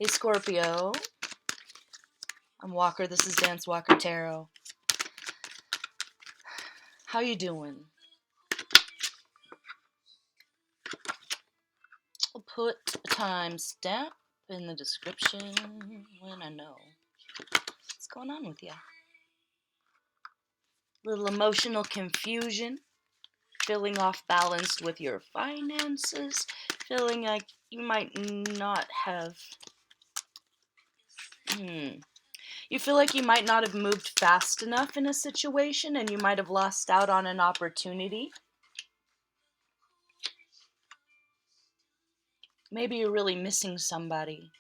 Hey Scorpio, I'm Walker. This is Dance Walker Tarot. How you doing? I'll put a timestamp in the description when I know what's going on with you. Little emotional confusion, feeling off balanced with your finances, feeling like you might not have. You feel like you might not have moved fast enough in a situation and you might have lost out on an opportunity. Maybe you're really missing somebody.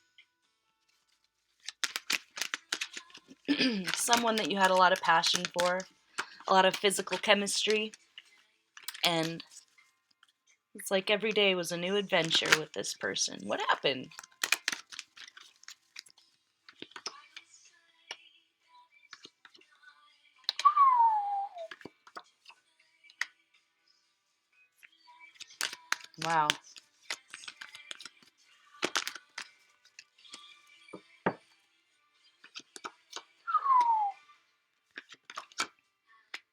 Someone that you had a lot of passion for, a lot of physical chemistry, and it's like every day was a new adventure with this person. What happened? Wow.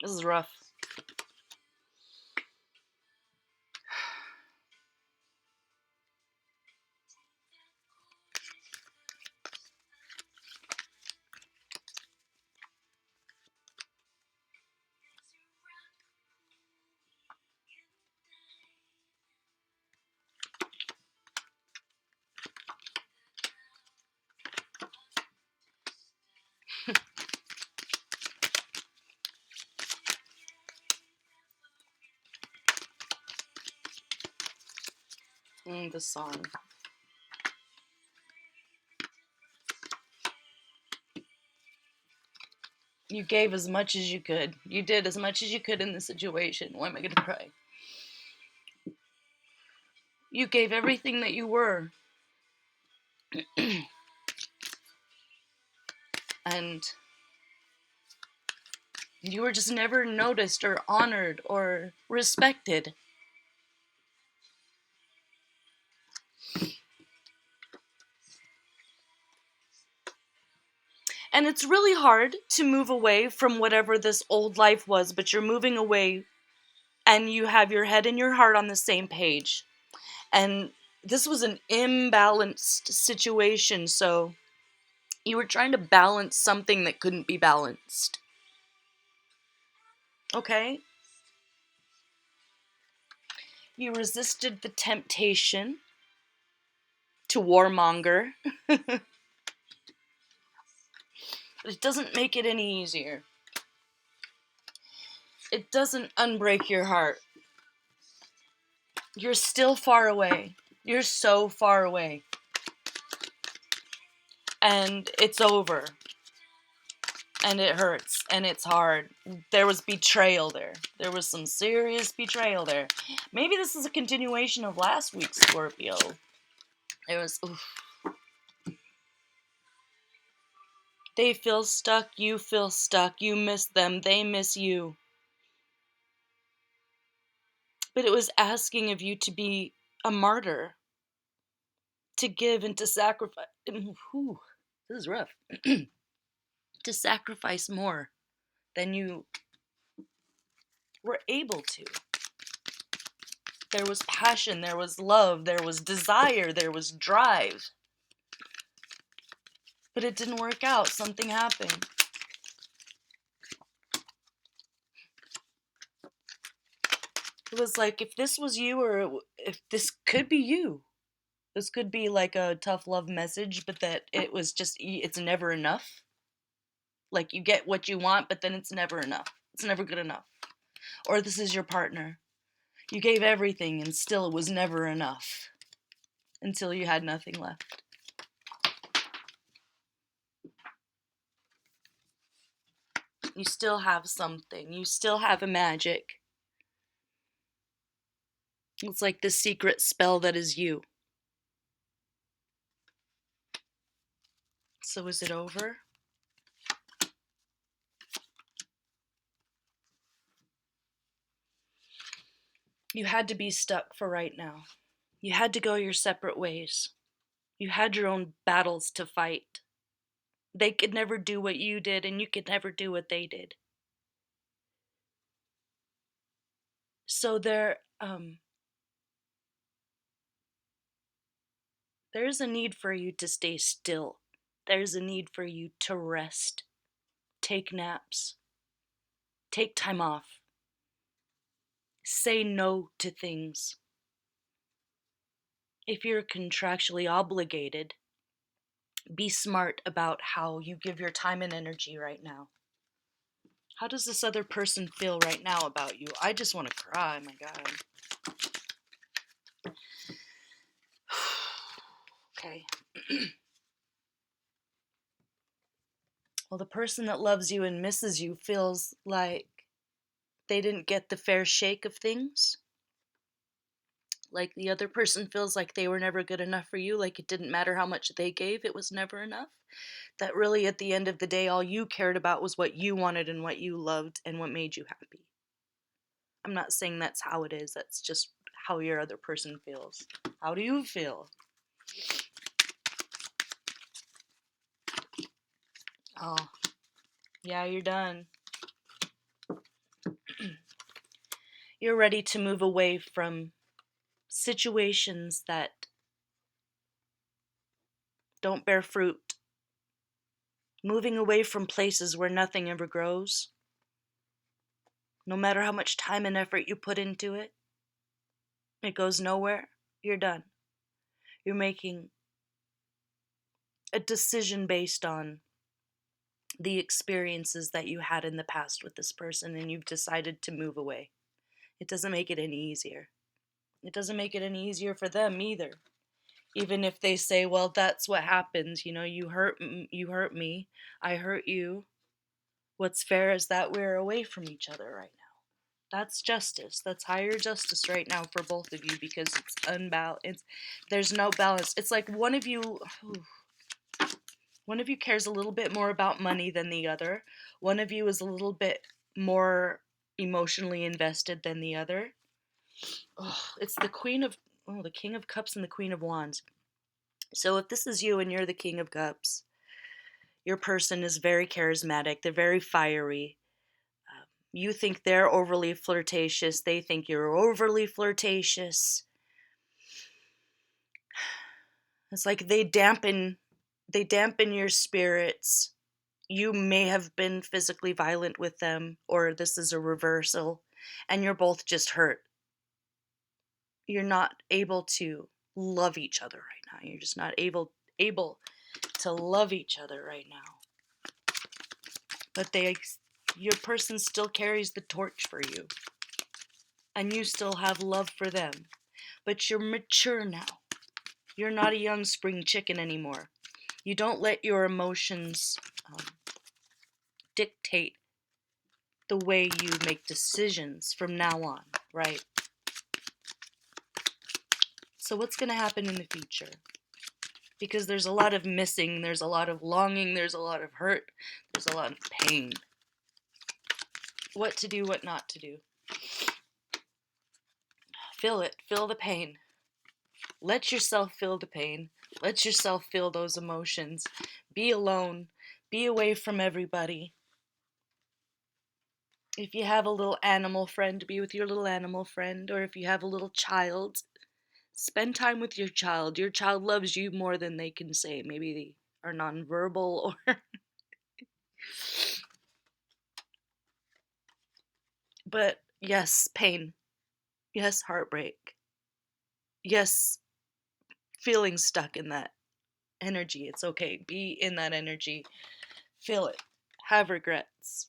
This is rough. The song. You gave as much as you could. You did as much as you could in the situation. Why am I going to cry? You gave everything that you were. And you were just never noticed or honored or respected. And it's really hard to move away from whatever this old life was, but you're moving away and you have your head and your heart on the same page. And this was an imbalanced situation, so you were trying to balance something that couldn't be balanced. Okay? You resisted the temptation to warmonger. But it doesn't make it any easier. It doesn't unbreak your heart. You're still far away. You're so far away. And it's over. And it hurts. And it's hard. There was betrayal there. There was some serious betrayal there. Maybe this is a continuation of last week's Scorpio. It was... Oof. They feel stuck. You feel stuck. You miss them. They miss you. But it was asking of you to be a martyr. To give and to sacrifice. Ooh, this is rough. To sacrifice more than you were able to. There was passion, there was love, there was desire, there was drive. But it didn't work out. Something happened. It was like if this was you, or if this could be you. This could be like a tough love message, but that it was just, it's never enough. Like you get what you want, but then it's never enough. It's never good enough. Or this is your partner. You gave everything and still it was never enough. Until you had nothing left. You still have something. You still have a magic. It's like the secret spell that is you. So is it over? You had to be stuck for right now. You had to go your separate ways. You had your own battles to fight. They could never do what you did, and you could never do what they did. So there's a need for you to stay still. There's a need for you to rest, take naps, take time off, say no to things. If you're contractually obligated, be smart about how you give your time and energy right now. How does this other person feel right now about you? I just want to cry, my God. Okay. Well, the person that loves you and misses you feels like they didn't get the fair shake of things. Like the other person feels like they were never good enough for you, like it didn't matter how much they gave, it was never enough. That really, at the end of the day, all you cared about was what you wanted and what you loved and what made you happy. I'm not saying that's how it is, that's just how your other person feels. How do you feel? Oh, yeah, you're done. You're ready to move away from situations that don't bear fruit. Moving away from places where nothing ever grows. No matter how much time and effort you put into it, it goes nowhere. You're done. You're making a decision based on the experiences that you had in the past with this person, and you've decided to move away. It doesn't make it any easier. It doesn't make it any easier for them either. Even if they say, well, that's what happens, you hurt me, I hurt you. What's fair is that we're away from each other right now. That's justice. That's higher justice right now for both of you, because it's unbalanced. There's no balance. It's like one of you cares a little bit more about money than the other. One of you is a little bit more emotionally invested than the other. It's the King of Cups and the Queen of Wands. So if this is you and you're the King of Cups, your person is very charismatic. They're very fiery. You think they're overly flirtatious. They think you're overly flirtatious. It's like they dampen your spirits. You may have been physically violent with them, or this is a reversal, and you're both just hurt. You're not able to love each other right now. You're just not able to love each other right now. But your person still carries the torch for you, and you still have love for them. But you're mature now. You're not a young spring chicken anymore. You don't let your emotions dictate the way you make decisions from now on, right? So what's going to happen in the future? Because there's a lot of missing, there's a lot of longing, there's a lot of hurt, there's a lot of pain. What to do, what not to do. Feel it, feel the pain. Let yourself feel the pain. Let yourself feel those emotions. Be alone. Be away from everybody. If you have a little animal friend, be with your little animal friend. Or if you have a little child, spend time with your child. Your child loves you more than they can say. Maybe they are nonverbal or... But yes, pain. Yes, heartbreak. Yes, feeling stuck in that energy. It's okay. Be in that energy. Feel it. Have regrets.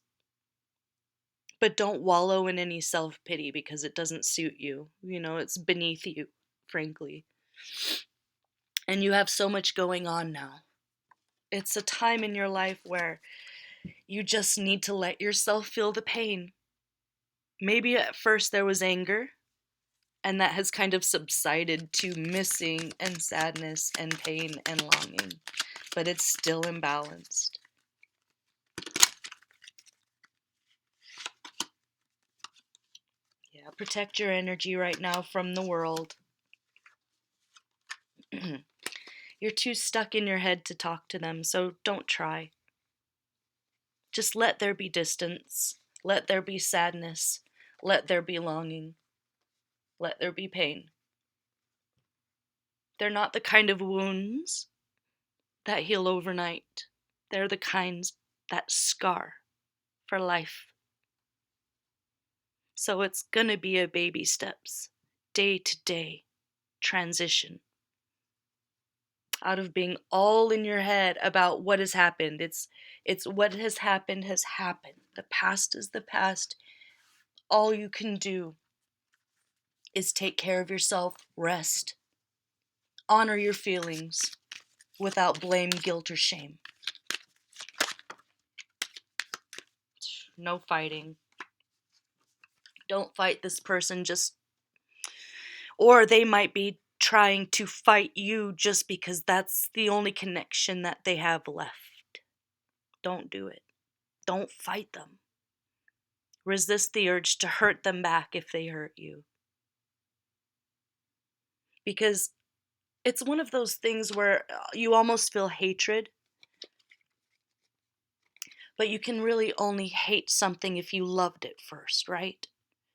But don't wallow in any self-pity, because it doesn't suit you. It's beneath you, frankly. And you have so much going on now. It's a time in your life where you just need to let yourself feel the pain. Maybe at first there was anger, and that has kind of subsided to missing and sadness and pain and longing. But it's still imbalanced. Yeah, protect your energy right now from the world. You're too stuck in your head to talk to them, so don't try. Just let there be distance. Let there be sadness. Let there be longing. Let there be pain. They're not the kind of wounds that heal overnight. They're the kinds that scar for life. So it's gonna be a baby steps, day to day transition out of being all in your head about what has happened. It's what has happened has happened. The past is the past. All you can do is take care of yourself, rest, honor your feelings without blame, guilt, or shame. No fighting. Don't fight this person or they might be trying to fight you just because that's the only connection that they have left. Don't do it. Don't fight them. Resist the urge to hurt them back if they hurt you. Because it's one of those things where you almost feel hatred, but you can really only hate something if you loved it first, right?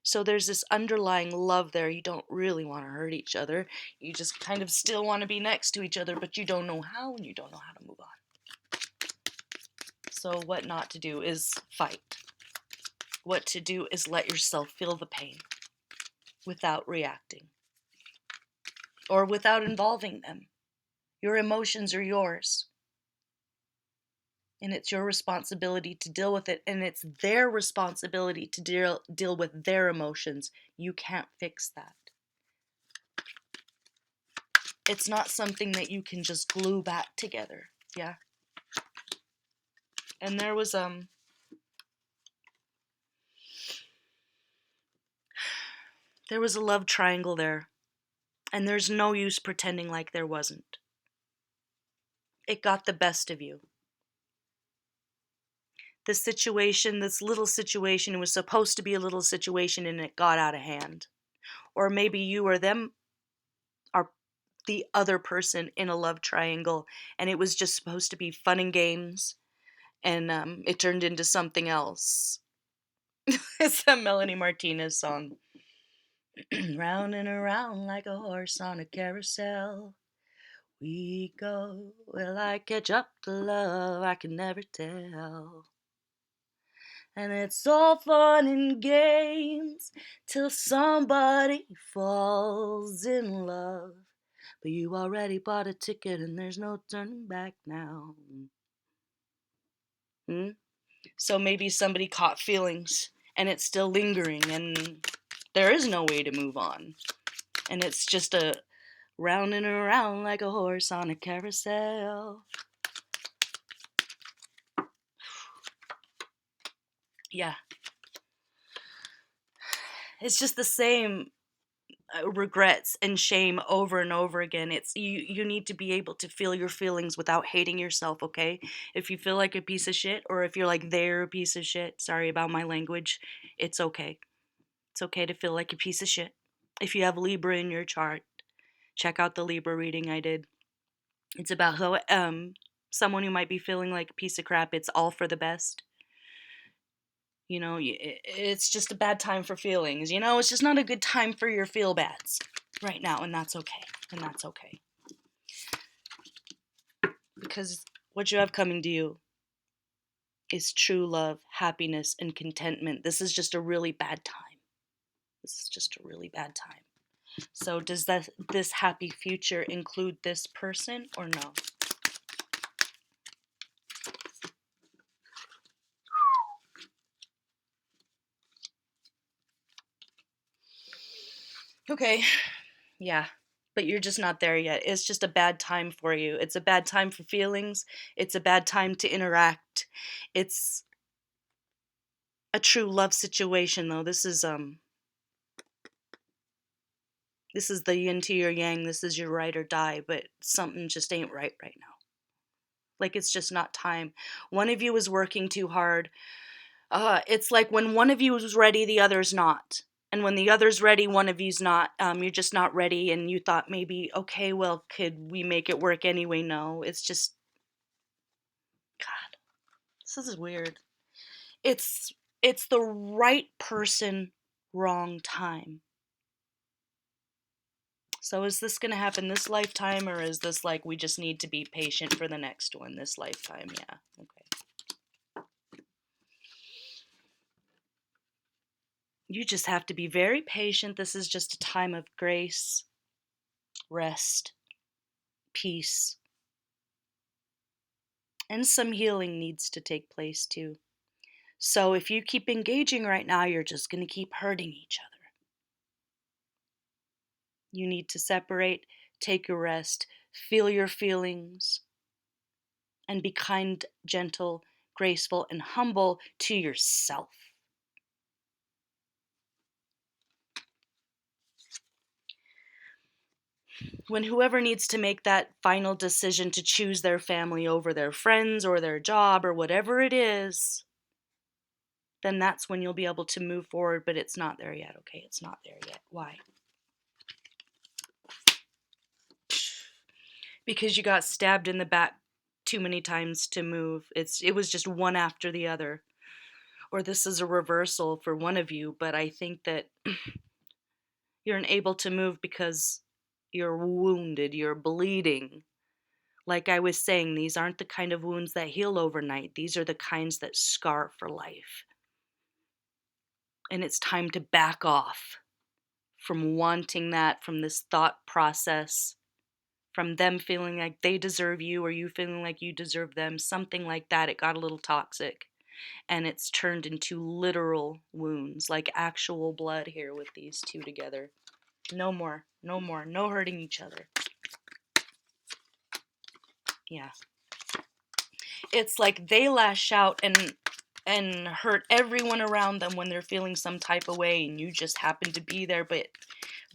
So there's this underlying love there. You don't really want to hurt each other. You just kind of still want to be next to each other, but you don't know how and you don't know how to move on. So what not to do is fight. What to do is let yourself feel the pain without reacting or without involving them. Your emotions are yours. And it's your responsibility to deal with it. And it's their responsibility to deal with their emotions. You can't fix that. It's not something that you can just glue back together. Yeah. And there was a love triangle there. And there's no use pretending like there wasn't. It got the best of you. This little situation, it was supposed to be a little situation and it got out of hand. Or maybe you or them are the other person in a love triangle and it was just supposed to be fun and games and it turned into something else. It's a Melanie Martinez song. Round and around like a horse on a carousel we go. Will I catch up to love? I can never tell. And it's all fun and games till somebody falls in love. But you already bought a ticket and there's no turning back now. So maybe somebody caught feelings and it's still lingering and there is no way to move on. And it's just a round and around like a horse on a carousel. Yeah. It's just the same regrets and shame over and over again. It's you need to be able to feel your feelings without hating yourself, okay? If you feel like a piece of shit or if you're like they're a piece of shit, sorry about my language, it's okay. It's okay to feel like a piece of shit. If you have Libra in your chart, check out the Libra reading I did. It's about how someone who might be feeling like a piece of crap, it's all for the best. You know, it's just a bad time for feelings. You know, it's just not a good time for your feel bads right now, and that's okay. And that's okay. Because what you have coming to you is true love, happiness, and contentment. This is just a really bad time. This is just a really bad time. So does this happy future include this person or no? Okay, yeah, but you're just not there yet. It's just a bad time for you. It's a bad time for feelings. It's a bad time to interact. It's a true love situation, though. This is the yin to your yang. This is your ride or die, but something just ain't right now. Like, it's just not time. One of you is working too hard. It's like when one of you is ready, the other's not. And when the other's ready, one of you's not. You're just not ready, and you thought maybe, okay, well, could we make it work anyway? No, it's just, God, this is weird. It's it's the right person, wrong time. So is this going to happen this lifetime, or is this like we just need to be patient for the next one this lifetime? Yeah. Okay. You just have to be very patient. This is just a time of grace, rest, peace, and some healing needs to take place too. So if you keep engaging right now, you're just going to keep hurting each other. You need to separate, take a rest, feel your feelings, and be kind, gentle, graceful, and humble to yourself. When whoever needs to make that final decision to choose their family over their friends or their job or whatever it is, then that's when you'll be able to move forward, but it's not there yet. Okay, it's not there yet. Why? Because you got stabbed in the back too many times to move. It was just one after the other. Or this is a reversal for one of you, but I think that you're unable to move because you're wounded, you're bleeding. Like I was saying, these aren't the kind of wounds that heal overnight. These are the kinds that scar for life. And it's time to back off from wanting that, from this thought process, from them feeling like they deserve you or you feeling like you deserve them, something like that. It got a little toxic. And it's turned into literal wounds, like actual blood here with these two together. No more, no more, no hurting each other. Yeah. It's like they lash out and hurt everyone around them when they're feeling some type of way, and you just happen to be there, but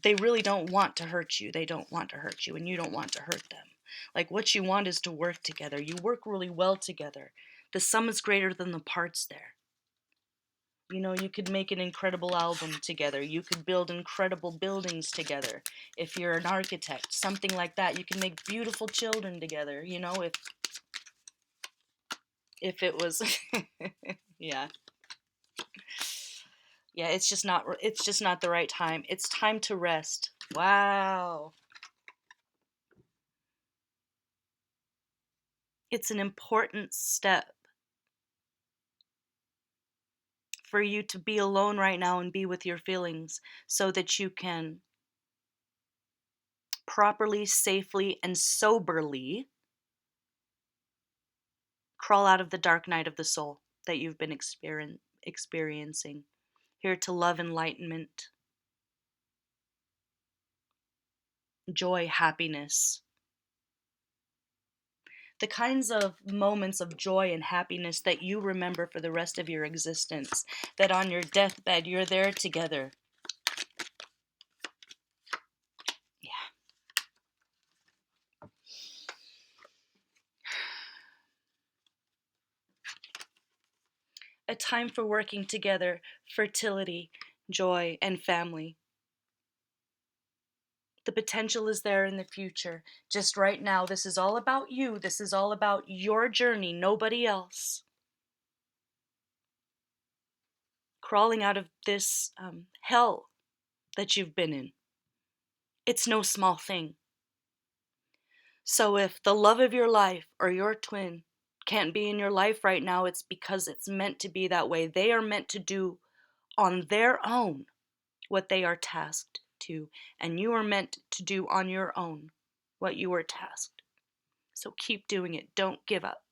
they really don't want to hurt you. They don't want to hurt you, and you don't want to hurt them. Like, what you want is to work together. You work really well together. The sum is greater than the parts there. You know, you could make an incredible album together. You could build incredible buildings together. If you're an architect, something like that. You can make beautiful children together, you know, if it was yeah. Yeah, it's just not the right time. It's time to rest. Wow. It's an important step for you to be alone right now and be with your feelings so that you can properly, safely, and soberly crawl out of the dark night of the soul that you've been experiencing. Here to love enlightenment, joy, happiness. The kinds of moments of joy and happiness that you remember for the rest of your existence, that on your deathbed you're there together. Yeah. A time for working together, fertility, joy, and family. The potential is there in the future. Just right now, this is all about you. This is all about your journey, nobody else. Crawling out of this hell that you've been in. It's no small thing. So if the love of your life or your twin can't be in your life right now, it's because it's meant to be that way. They are meant to do on their own what they are tasked to, and you are meant to do on your own what you are tasked. So keep doing it. Don't give up.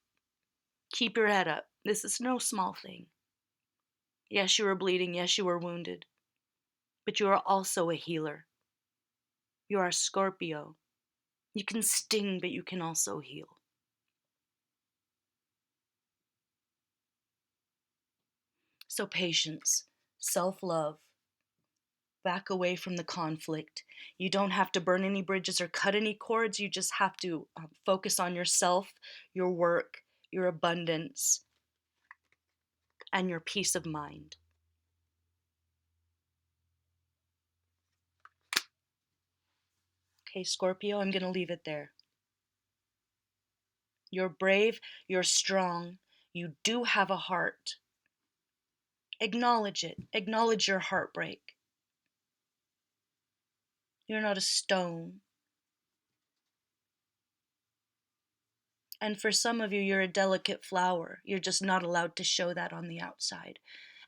Keep your head up. This is no small thing. Yes, you are bleeding. Yes, you are wounded. But you are also a healer. You are a Scorpio. You can sting, but you can also heal. So patience, self-love, back away from the conflict. You don't have to burn any bridges or cut any cords. You just have to focus on yourself, your work, your abundance, and your peace of mind. Okay, Scorpio, I'm going to leave it there. You're brave, you're strong, you do have a heart. Acknowledge it. Acknowledge your heartbreak. You're not a stone. And for some of you, you're a delicate flower. You're just not allowed to show that on the outside.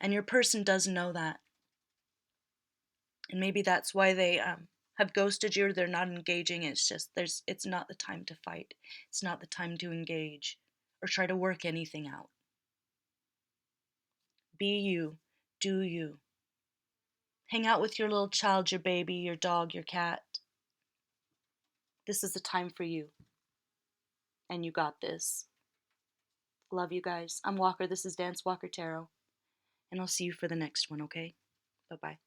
And your person does know that. And maybe that's why they have ghosted you or they're not engaging. It's just it's not the time to fight. It's not the time to engage or try to work anything out. Be you. Do you. Hang out with your little child, your baby, your dog, your cat. This is the time for you. And you got this. Love you guys. I'm Walker. This is Dance Walker Tarot. And I'll see you for the next one, okay? Bye-bye.